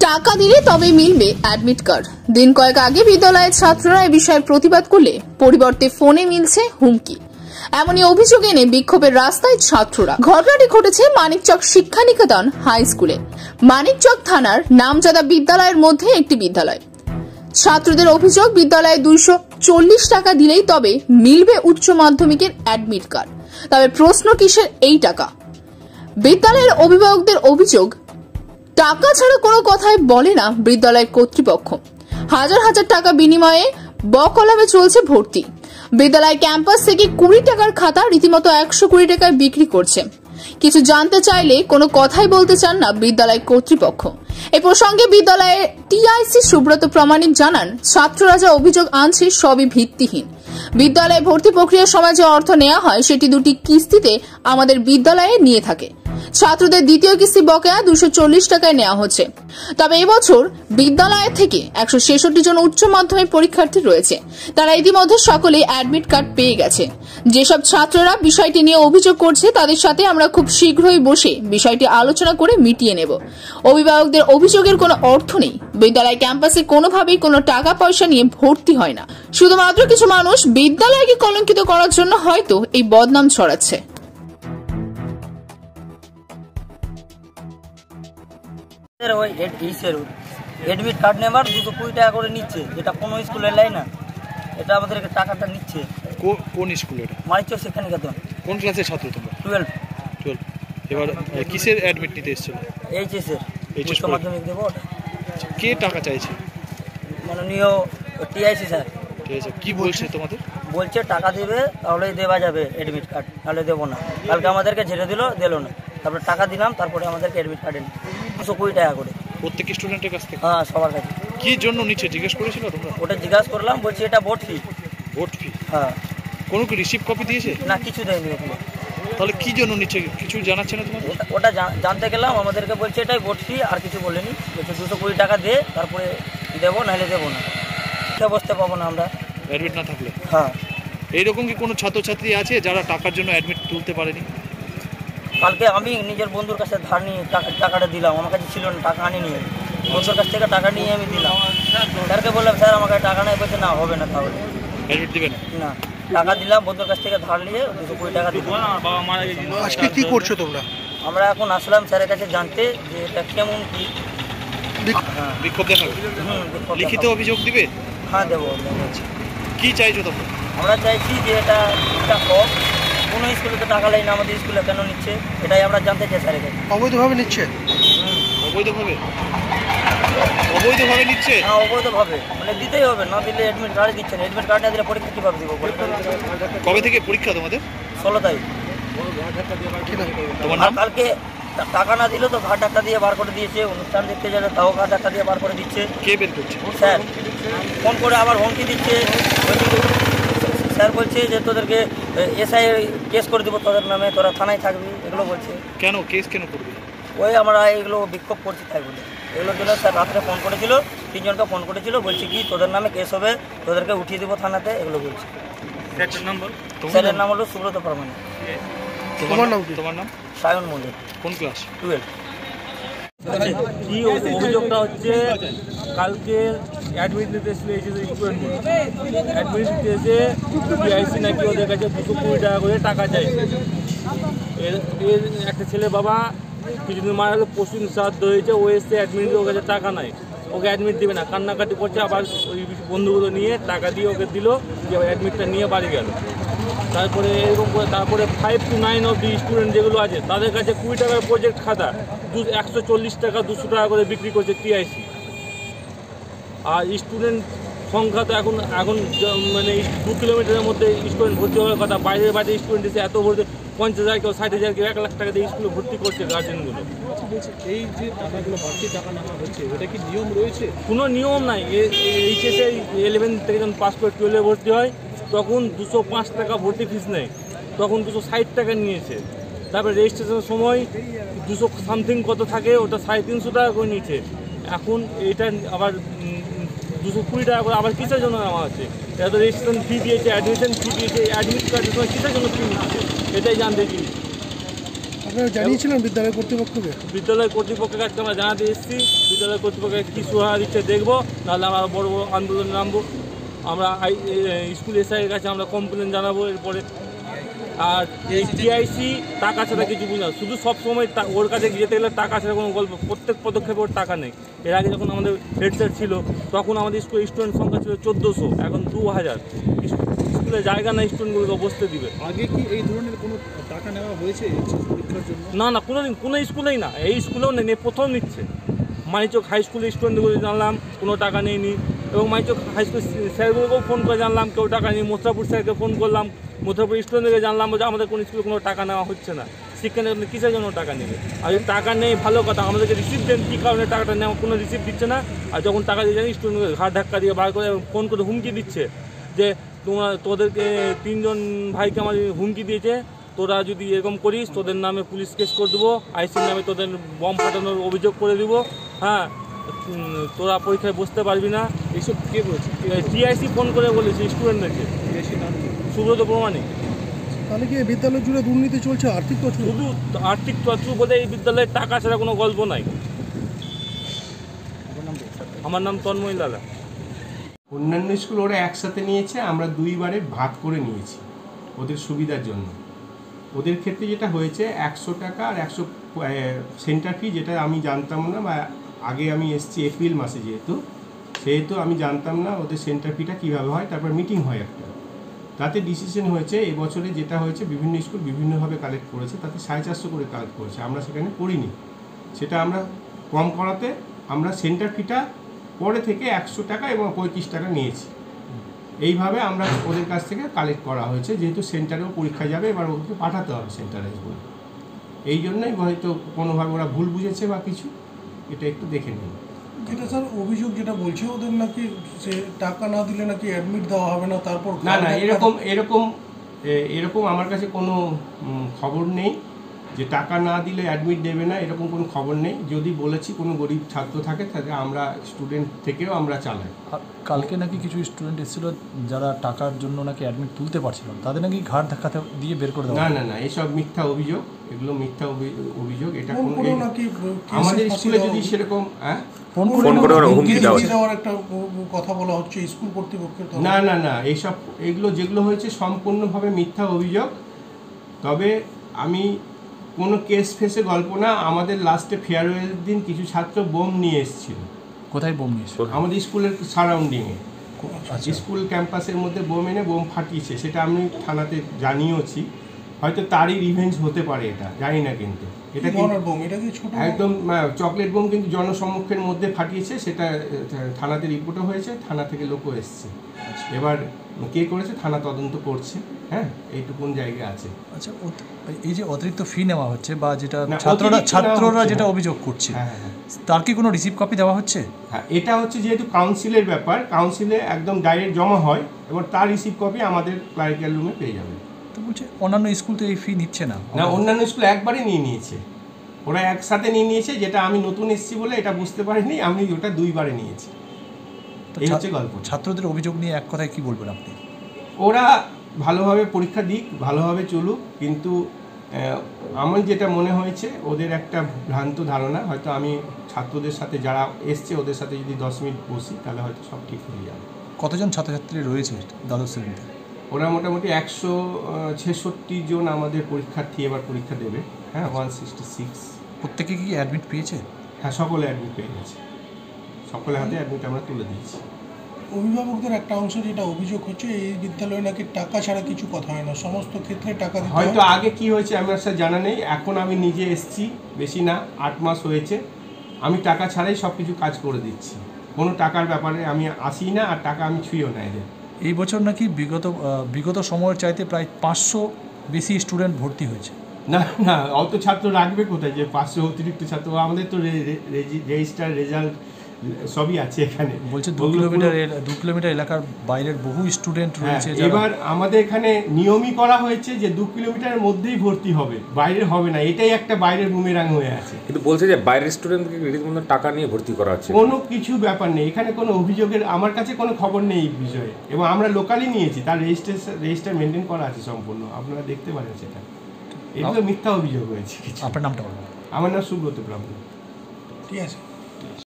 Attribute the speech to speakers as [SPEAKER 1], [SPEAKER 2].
[SPEAKER 1] টাকা দিলে তবে মিলবে অ্যাডমিট কার্ড। দিন কয়েক আগে বিদ্যালয়ের ছাত্ররা এ বিষয়ে প্রতিবাদ করলে পরিবর্তে ফোনে মিলছে হুমকি। এমনই অভিযোগ এনে বিক্ষোভের রাস্তায় ছাত্ররা। ঘটনাটি ঘটেছে মানিকচক শিক্ষা নিকেতন হাই স্কুলে। মানিকচক থানার নামজাদা বিদ্যালয়ের মধ্যে একটি বিদ্যালয়। ছাত্রদের অভিযোগ, বিদ্যালয়ে 240 টাকা দিলেই তবে মিলবে উচ্চ মাধ্যমিকের অ্যাডমিট কার্ড। তবে প্রশ্ন, কিসের এই টাকা? বিদ্যালয়ের অভিভাবকদের অভিযোগ, টাকা ছাড়া কোনো কথাই বলে না বিদ্যালয় কর্তৃপক্ষ। হাজার হাজার টাকা বিনিময়ে বকলমে চলছে ভর্তি। বিদ্যালয় ক্যাম্পাস থেকে 20 টাকার খাতা রীতিমতো 120 টাকায় বিক্রি করছে। কিছু জানতে চাইলে কোনো কথাই বলতে চান না বিদ্যালয় কর্তৃপক্ষ। এই প্রসঙ্গে বিদ্যালয়ের টিআইসি সুব্রত প্রামাণিক জানান, ছাত্ররা যা অভিযোগ আনছে সবই ভিত্তিহীন। বিদ্যালয়ে ভর্তি প্রক্রিয়ার সময় যে অর্থ নেওয়া হয় সেটি 2টি কিস্তিতে আমাদের বিদ্যালয়ে নিয়ে থাকে। ছাত্রদের দ্বিতীয় কিস্তি বকেয়া 240 টাকায় নেওয়া হচ্ছে। তবে এবছর বিদ্যালয় থেকে 166 জন উচ্চ মাধ্যমিক পরীক্ষার্থী রয়েছে। তারা ইতিমধ্যে সকলেই অ্যাডমিট কার্ড পেয়ে গেছে। যেসব ছাত্ররা বিষয়টি নিয়ে অভিযোগ করছে তাদের সাথে আমরা খুব শীঘ্রই বসে বিষয়টি আলোচনা করে মিটিয়ে নেব। অভিভাবকদের অভিযোগের কোনো অর্থ নেই। বিদ্যালয় ক্যাম্পাসে কোনোভাবেই কোনো টাকা পয়সা নিয়ে ভর্তি হয় না। শুধুমাত্র কিছু মানুষ বিদ্যালয়কে কলঙ্কিত করার জন্য হয়তো এই বদনাম ছড়াচ্ছে।
[SPEAKER 2] এডমিট কার্ড নেবার 220 টাকা করে নিচ্ছে, যেটা কোনো স্কুলের লাই না। এটা আমাদেরকে টাকাটা নিচ্ছে।
[SPEAKER 3] কোন স্কুল এটা?
[SPEAKER 2] মানিকচক শিক্ষা নিকেতন।
[SPEAKER 3] কোন ক্লাসের ছাত্র তোমরা?
[SPEAKER 2] 12।
[SPEAKER 3] এবার কিসের অ্যাডমিট নিতে এসেছিল?
[SPEAKER 2] এইচএস এর উচ্চ মাধ্যমিক দেবো।
[SPEAKER 3] কে টাকা চাইছে?
[SPEAKER 2] মাননীয় টিআইসি স্যার।
[SPEAKER 3] ঠিক আছে, কি বলছে তোমাদের?
[SPEAKER 2] বলছে টাকা দেবে তাহলেই দেওয়া যাবে এডমিট কার্ড, তাহলে দেবো না। কালকে আমাদেরকে ঝেড়ে দিল না। তারপরে টাকা দিলাম, তারপরে আমাদেরকে এডমিট কার্ড এনে 220 টাকা করে
[SPEAKER 3] প্রত্যেক স্টুডেন্টের কাছ থেকে?
[SPEAKER 2] হ্যাঁ, সবার কাছে।
[SPEAKER 3] কি জন্য নিচ্ছে জিজ্ঞেস করেছিল তোমরা?
[SPEAKER 2] ওটা জিজ্ঞাসা করলাম, বলছে এটা ভোট ফি।
[SPEAKER 3] ভোট ফি?
[SPEAKER 2] হ্যাঁ।
[SPEAKER 3] কোনো কি রিসিভ কপি দিয়েছে?
[SPEAKER 2] না, কিছু দেয়নি ওগুলো।
[SPEAKER 3] তাহলে কি জন্য নিচ্ছে কিছু জানাচ্ছে না তোমাদের?
[SPEAKER 2] ওটা জানতে গেলাম, আমাদেরকে বলছে এটাই ভোট ফি, আর কিছু বলেনি। বলছে 220 টাকা দিয়ে তারপরে দেবো, নাহলে দেবো না। বসতে পাবো না আমরা
[SPEAKER 3] অ্যাডমিট না থাকলে।
[SPEAKER 2] হ্যাঁ।
[SPEAKER 3] এইরকম কি কোনো ছাত্রছাত্রী আছে যারা টাকার জন্য অ্যাডমিট তুলতে পারেনি?
[SPEAKER 2] কালকে আমি নিজের বন্ধুর কাছে ধার নিয়ে টাকাটা দিলাম। আমার কাছে ছিল না, টাকা আনিনি। বন্ধুর কাছ থেকে টাকা নিয়ে আমি দিলাম। স্যারকে বললাম, স্যার আমার কাছে টাকা নেই। বলছে না, হবে না, তাহলে
[SPEAKER 3] অ্যাডমিট দিবে
[SPEAKER 2] না। টাকা দিলাম, বন্ধুর কাছ থেকে ধার নিয়ে 220 টাকা দিলাম।
[SPEAKER 4] আজকে কি করছো তোমরা?
[SPEAKER 2] আমরা এখন আসলাম স্যারের কাছে জানতে যে এটা কেমন কি।
[SPEAKER 3] বিক্ষোভ দেখাবে? লিখিত অভিযোগ দিবে?
[SPEAKER 2] হ্যাঁ, দেবো।
[SPEAKER 3] কি চাইছো তোমরা?
[SPEAKER 2] আমরা চাইছি যে এটা হোক। কোনো স্কুলে তো টাকা নেই না, আমাদের স্কুলে কেন নিচ্ছে এটাই আমরা জানতে চাই স্যারের কাছে।
[SPEAKER 4] অবৈধভাবে নিচ্ছে?
[SPEAKER 3] অবৈধভাবে নিচ্ছে?
[SPEAKER 2] হ্যাঁ, অবৈধভাবে। মানে দিতেই হবে, না দিলে অ্যাডমিট কার্ড দিচ্ছে না। অ্যাডমিট কার্ড না দিলে পরীক্ষা কীভাবে দিব?
[SPEAKER 3] কবে থেকে পরীক্ষা তোমাদের?
[SPEAKER 2] 16 তারিখ।
[SPEAKER 3] তোমার নাম?
[SPEAKER 2] কালকে টাকা না দিলে তো ঘাট টাকা দিয়ে বার করে দিয়েছে। অনুষ্ঠান দেখতে যাবে তাও ঘাট টাকা দিয়ে বার করে দিচ্ছে।
[SPEAKER 3] কে বের করছে?
[SPEAKER 2] স্যার ফোন করে আবার হুমকি দিচ্ছে। স্যার বলছে যে তোদেরকে এসআই কেস করে দেবো তোদের নামে, তোরা থানায় থাকবি, এগুলো বলছে।
[SPEAKER 3] কেন কেস কেন করবে?
[SPEAKER 2] ওই আমরা এগুলো বিক্ষোভ করছি তাই বলে। এগুলোর জন্য স্যার রাত্রে ফোন করেছিল, 3 জনকে ফোন করেছিল। বলছে কি তোদের নামে কেস হবে, তোদেরকে উঠিয়ে দেবো থানাতে, এগুলো বলছে। স্যারের নাম হলো সুব্রত প্রামাণিক।
[SPEAKER 4] তোমার নাম?
[SPEAKER 3] তোমার নাম?
[SPEAKER 2] সায়ন মন্দির।
[SPEAKER 3] কোন ক্লাস?
[SPEAKER 2] 12।
[SPEAKER 5] কি অভিযোগটা হচ্ছে, কালকে অ্যাডমিট নিতে এসেছিল অ্যাডমিট নিতে এসে টিআইসি নাকি ওদের কাছে 220 টাকা করে টাকা চাইছে। এর একটা ছেলে বাবা কিছুদিন মারা হলো, পশুদিন শ্রাদ্ধ হয়েছে, ও এসে অ্যাডমিট, ওর কাছে টাকা নাই, ওকে অ্যাডমিট দেবে না, কান্নাকাটি করছে। আবার ওই বন্ধুগুলো নিয়ে টাকা দিয়ে ওকে দিল, যে অ্যাডমিটটা নিয়ে বাড়ি গেল। তারপরে এরকম করে তারপরে 5 to 9 অবধি স্টুডেন্ট যেগুলো আছে তাদের কাছে 20 টাকার প্রজেক্ট খাতা 140 টাকা 200 টাকা করে বিক্রি করছে টিআইসি। আর স্টুডেন্ট সংখ্যা তো এখন মানে 2 কিলোমিটারের মধ্যে স্টুডেন্ট ভর্তি হওয়ার কথা। বাইরে স্টুডেন্ট এসে এত ভর্তি 50,000 কেউ 60,000 কেউ 1 লাখ টাকা দিয়ে স্কুলে ভর্তি করছে গার্জেনগুলো।
[SPEAKER 6] এই যে টাকাগুলো বাড়তি টাকা নেওয়া হচ্ছে, এটা কি নিয়ম রয়েছে?
[SPEAKER 5] কোনো নিয়ম নাই। এইচএসে 11 থেকে যখন পাস করে 12-এ ভর্তি হয় তখন 205 টাকা ভর্তি ফিস নেয়, তখন 260 টাকা নিয়েছে। তারপরে রেজিস্ট্রেশনের সময় 200 সামথিং কত থাকে, ওটা 350 টাকা করে নিয়েছে। এখন এটা আবার 220 টাকা করে আবার কিসের জন্য নেওয়া আছে? এটা তো রেজিস্ট্রেশন ফি দিয়েছে, অ্যাডমিশন ফি দিয়েছে, অ্যাডমিট কার্ডের সময় কিসের জন্য ফি নিচ্ছে এটাই জানতে চাই।
[SPEAKER 4] আপনারা জানিয়েছিলেন বিদ্যালয় কর্তৃপক্ষকে?
[SPEAKER 5] বিদ্যালয় কর্তৃপক্ষের কাছে আমরা জানাতে এসেছি, বিদ্যালয় কর্তৃপক্ষের কী সুরাহা দিচ্ছে দেখবো, নাহলে আমরা বড় বড় আন্দোলনে নামবো। আমরা স্কুল এসআইয়ের কাছে আমরা কমপ্লেন জানাবো এরপরে। আর এই টিআইসি টাকা ছাড়া কিছু বুঝি না, শুধু সবসময় ওর কাছে যেতে গেলে টাকা ছাড়া কোনো গল্প, প্রত্যেক পদক্ষেপে ওর টাকা নেই। এর আগে যখন আমাদের হেড স্যার ছিল তখন আমাদের স্টুডেন্ট সংখ্যা ছিল 1400, এখন 2000। স্কুলে জায়গা নেই স্টুডেন্টগুলোকে বসতে দিবে।
[SPEAKER 3] আগে কি এই ধরনের কোনো টাকা নেওয়া হয়েছে পরীক্ষার জন্য?
[SPEAKER 5] না না, কোনো স্কুলেই না, এই স্কুলেও নেই, প্রথম নিচ্ছে। মানিচক হাই স্কুলের স্টুডেন্টগুলো জানলাম কোনো টাকা নেয়নি, এবং মানিচক হাই স্কুল স্যারগুলোকেও ফোন করে জানলাম কেউ টাকা নেই। মথুরাপুর স্যারকে ফোন করলাম, মথুরাপুর স্টুডেন্টকে জানলাম যে আমাদের কোনো স্কুলে কোনো টাকা নেওয়া হচ্ছে না। শিক্ষানীতি কিসের জন্য টাকা নেবে? আর যদি টাকা নেই ভালো কথা, আমাদেরকে রিসিপ্ট দেন কী কারণে টাকাটা নেওয়া, কোনো রিসিপ্ট দিচ্ছে না। আর যখন টাকা দিয়ে জানি স্টুডেন্টকে ঘাট ধাক্কা দিয়ে বার করে ফোন করে হুমকি দিচ্ছে যে তোদেরকে 3 জন ভাইকে আমার হুমকি দিয়েছে, তোরা যদি এরকম করিস তোদের নামে পুলিশ কেস করে দেবো, আইসির নামে তোদের বম ফাটানোর অভিযোগ করে দেবো, হ্যাঁ তোরা পরীক্ষায় বসতে পারবি না।
[SPEAKER 3] এইসব কে বলছে?
[SPEAKER 5] টিআইসি ফোন করে বলেছে স্টুডেন্টদেরকে।
[SPEAKER 3] টিআইসি নাম কি?
[SPEAKER 5] সুব্রত প্রমাণিক।
[SPEAKER 4] তাহলে কি বিদ্যালয় জুড়ে দুর্নীতি চলছে, আর্থিক তছরূপ?
[SPEAKER 5] শুধু আর্থিক তছরূপ বলে এই বিদ্যালয়ের টাকা ছাড়া কোনো গল্প নাই। আমার নাম তন্ময় লালা।
[SPEAKER 7] অন্যান্য স্কুল ওরা একসাথে নিয়েছে, আমরা 2 বারে ভাগ করে নিয়েছি ওদের সুবিধার জন্য। ওদের ক্ষেত্রে যেটা হয়েছে 100 টাকা আর 100 সেন্টার ফি, যেটা আমি জানতাম না, বা আগে আমি এসেছি এপ্রিল মাসে, সেহেতু আমি জানতাম না ওদের সেন্টার ফিটা কীভাবে হয়। তারপর মিটিং হয় একটা, তাতে ডিসিশন হয়েছে এবছরে যেটা হয়েছে বিভিন্ন স্কুল বিভিন্নভাবে কালেক্ট করেছে, তাতে 450 করে কালেক্ট করেছে। আমরা সেখানে করিনি, সেটা আমরা কম করাতে আমরা সেন্টার ফিটা পরে থেকে 100 টাকা এবং 35 টাকা নিয়েছি। এইভাবে আমরা ওদের কাছ থেকে কালেক্ট করা হয়েছে, যেহেতু সেন্টারেও পরীক্ষা যাবে, এবার ওদেরকে পাঠাতে হবে সেন্টারে বলে। এই জন্যই হয়তো কোনোভাবে ওরা ভুল বুঝেছে বা কিছু, এটা একটু দেখে নিন।
[SPEAKER 4] যেটা স্যার অভিযোগ যেটা বলছে ওদের নাকি সে টাকা না দিলে নাকি অ্যাডমিট দেওয়া হবে না, তারপর
[SPEAKER 7] না এরকম আমার কাছে কোনো খবর নেই যে টাকা না দিলে অ্যাডমিট দেবে না, এরকম কোনো খবর নেই। যদি বলেছি কোনো গরিব ছাত্র থাকে তাহলে আমরা স্টুডেন্ট থেকেও আমরা চালাই।
[SPEAKER 8] কালকে নাকি কিছু স্টুডেন্ট এসেছিল যারা টাকার জন্য নাকি অ্যাডমিট তুলতে পারছিল, তাদের নাকি ঘাট ধাক্কাতে দিয়ে বের করে দেওয়া।
[SPEAKER 7] না এসব মিথ্যা অভিযোগ, এগুলো মিথ্যা অভিযোগ। এটা আমাদের স্কুলে যদি সেরকম
[SPEAKER 8] ফোন করে হুমকি
[SPEAKER 4] দেওয়ার একটা কথা বলা হচ্ছে স্কুল কর্তৃপক্ষের।
[SPEAKER 7] না এগুলো যেগুলো হয়েছে সম্পূর্ণভাবে মিথ্যা অভিযোগ। তবে আমি কোনো কেস ফেসে গল্প না, আমাদের লাস্টে ফেয়ারওয়েল দিন কিছু ছাত্র বোম নিয়ে এসেছিল।
[SPEAKER 8] কোথায় বোম নিয়ে এসেছিল?
[SPEAKER 7] আমাদের স্কুলের সারাউন্ডিংয়ে, স্কুল ক্যাম্পাসের মধ্যে বোম এনে বোম ফাটিয়েছে, সেটা আমি থানাতে জানিয়েছি। হয়তো তারই রিভেঞ্জ হতে পারে, এটা জানি না। কিন্তু এটা একদম চকলেট বোম, কিন্তু জনসম্মুখের মধ্যে ফাটিয়েছে, সেটা থানাতে রিপোর্টও হয়েছে, থানা থেকে লোকও এসছে। এবার কে করেছে থানা তদন্ত করছে, হ্যাঁ এইটুকুন জায়গা আছে।
[SPEAKER 8] আচ্ছা, এই যে অতিরিক্ত ফি নেওয়া হচ্ছে বা যেটা ছাত্ররা যেটা অভিযোগ করছে, তার কি কোনো রিসিভ কপি দেওয়া হচ্ছে?
[SPEAKER 7] হ্যাঁ, এটা হচ্ছে যেহেতু কাউন্সিলের ব্যাপার, কাউন্সিলে একদম ডাইরেক্ট জমা হয় এবং তার রিসিভ কপি আমাদের ক্লারিক্যাল রুমে পেয়ে যাবে।
[SPEAKER 8] তো বলছে অন্যান্য স্কুল তো এই ফি নিচ্ছে না।
[SPEAKER 7] অন্যান্য স্কুল একবারে নিয়ে নিয়েছে, ওরা একসাথে নিয়ে নিয়েছে। যেটা আমি নতুন এসেছি বলে এটা বুঝতে পারিনি, আমি ওটা 2 বারে নিয়েছি। এই হচ্ছে গল্প।
[SPEAKER 8] ছাত্রদের অভিযোগ নিয়ে এক কথায় কি বলবেন আপনি?
[SPEAKER 7] ওরা ভালোভাবে পরীক্ষা দিক, ভালোভাবে চলুক, কিন্তু আমার যেটা মনে হয়েছে ওদের একটা ভ্রান্ত ধারণা। হয়তো আমি ছাত্রদের সাথে যারা এসছে ওদের সাথে যদি 10 মিনিট বসি তাহলে হয়তো সব ঠিক হয়ে যাবে।
[SPEAKER 8] কতজন ছাত্রছাত্রী রয়েছে দ্বাদশ শ্রেণীতে?
[SPEAKER 7] ওরা মোটামুটি 166 জন আমাদের পরীক্ষার্থী এবার পরীক্ষা দেবে। হ্যাঁ, 166।
[SPEAKER 8] প্রত্যেকে কি অ্যাডমিট পেয়েছে?
[SPEAKER 7] হ্যাঁ, সকলে অ্যাডমিট পেয়ে গেছে, সকলের হাতে অ্যাডমিট আমরা তুলে দিয়েছি।
[SPEAKER 4] অভিভাবকদের একটা অংশ যেটা অভিযোগ হচ্ছে এই বিদ্যালয়ে নাকি টাকা ছাড়া কিছু কথা হয় না, সমস্ত ক্ষেত্রে টাকা দিতে হয়।
[SPEAKER 7] হয়তো আগে কি হয়েছে আমার স্যার জানা নেই, এখন আমি নিজে এসেছি, বেশি না 8 মাস হয়েছে, আমি টাকা ছাড়াই সব কিছু কাজ করে দিচ্ছি। কোনো টাকার ব্যাপারে আমি আসি না, আর টাকা আমি ছুঁয়েও না এদের।
[SPEAKER 8] এই বছর নাকি বিগত সময়ের চাইতে প্রায় 500 বেশি স্টুডেন্ট ভর্তি হয়েছে।
[SPEAKER 7] না অত ছাত্র রাখবে কোথায় যে 500 অতিরিক্ত ছাত্র? আমাদের তো রেজিস্টার রেজাল্ট সবই আছে এখানে।
[SPEAKER 8] বলছে 2 কিলোমিটার এলাকার বাইরের বহু স্টুডেন্ট রয়েছে।
[SPEAKER 7] এবার আমাদের এখানে নিয়মই করা হয়েছে যে 2 কিলোমিটারের মধ্যেই ভর্তি হবে, বাইরে হবে না। এটাই একটা বাইরের বুমেরাং হয়ে আছে।
[SPEAKER 9] কিন্তু বলছে যে বাইরের স্টুডেন্টকে রীতিমতো টাকা নিয়ে ভর্তি করা হচ্ছে।
[SPEAKER 7] কোনো কিছু ব্যাপার নেই, এখানে কোনো অভিযোগের আমার কাছে কোনো খবর নেই এই বিষয়ে, এবং আমরা লোকালি নিয়েছি, তার রেজিস্টার মেনটেন করা আছে সম্পূর্ণ, আপনারা দেখতে পারেন সেটা। এগুলো মিথ্যা অভিযোগ হয়েছে।
[SPEAKER 8] আপনার নামটা বলুন।
[SPEAKER 7] আমার নাম সুব্রত ব্রাহ্মণ।
[SPEAKER 4] ঠিক আছে।